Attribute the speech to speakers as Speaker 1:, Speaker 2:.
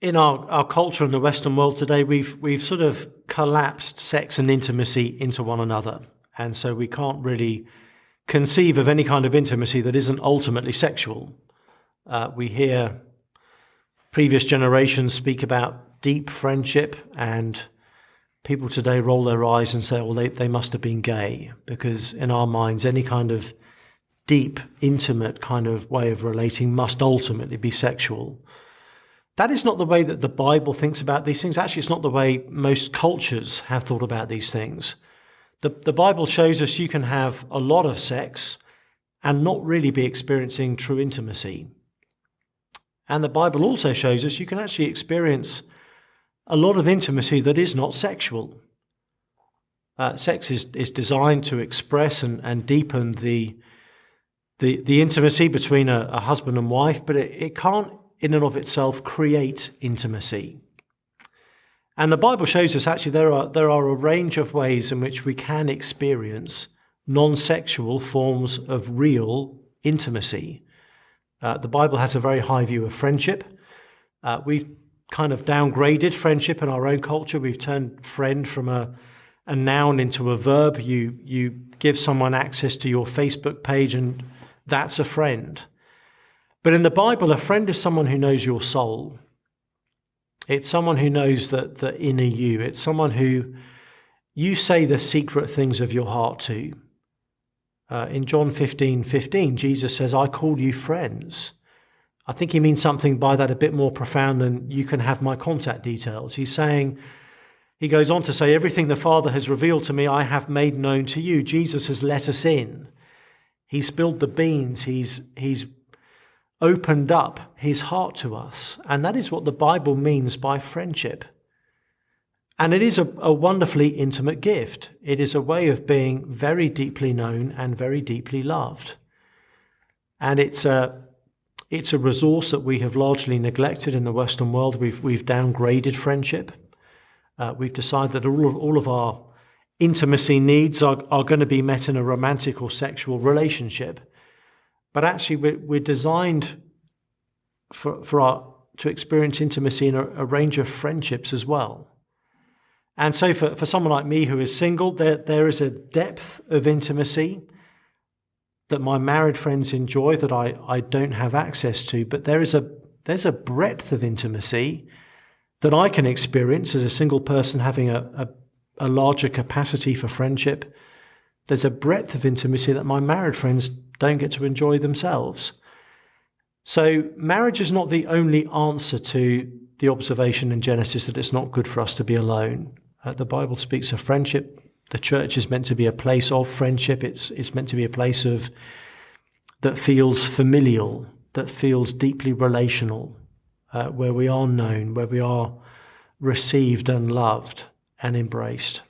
Speaker 1: in our culture in the Western world today, we've sort of collapsed sex and intimacy into one another. And so we can't really conceive of any kind of intimacy that isn't ultimately sexual. We hear previous generations speak about deep friendship, and people today roll their eyes and say, well, they must have been gay, because in our minds, any kind of deep, intimate kind of way of relating must ultimately be sexual. That is not the way that the Bible thinks about these things. Actually, it's not the way most cultures have thought about these things. The Bible shows us you can have a lot of sex and not really be experiencing true intimacy. And the Bible also shows us you can actually experience a lot of intimacy that is not sexual. Sex is designed to express and deepen the intimacy between a husband and wife, but it can't in and of itself create intimacy. And the Bible shows us actually there are a range of ways in which we can experience non-sexual forms of real intimacy. The Bible has a very high view of friendship. We've kind of downgraded friendship in our own culture. We've turned friend from a noun into a verb. You give someone access to your Facebook page and that's a friend. But in the Bible, a friend is someone who knows your soul. It's someone who knows the inner you. It's someone who you say the secret things of your heart to. In John 15:15, Jesus says, I call you friends. I think he means something by that a bit more profound than you can have my contact details. He goes on to say, everything the Father has revealed to me, I have made known to you. Jesus has let us in. He spilled the beans. He's opened up his heart to us. And that is what the Bible means by friendship. And it is a wonderfully intimate gift. It is a way of being very deeply known and very deeply loved. And it's a resource that we have largely neglected in the Western world. We've downgraded friendship. We've decided that all of our intimacy needs are going to be met in a romantic or sexual relationship. But actually, we're designed to experience intimacy in a range of friendships as well. And so for someone like me who is single, there is a depth of intimacy that my married friends enjoy that I don't have access to. But there's a breadth of intimacy that I can experience as a single person having a larger capacity for friendship. There's a breadth of intimacy that my married friends don't get to enjoy themselves. So marriage is not the only answer to the observation in Genesis that it's not good for us to be alone. The Bible speaks of friendship. The church is meant to be a place of friendship. It's meant to be a place that feels familial, that feels deeply relational, where we are known, where we are received and loved and embraced.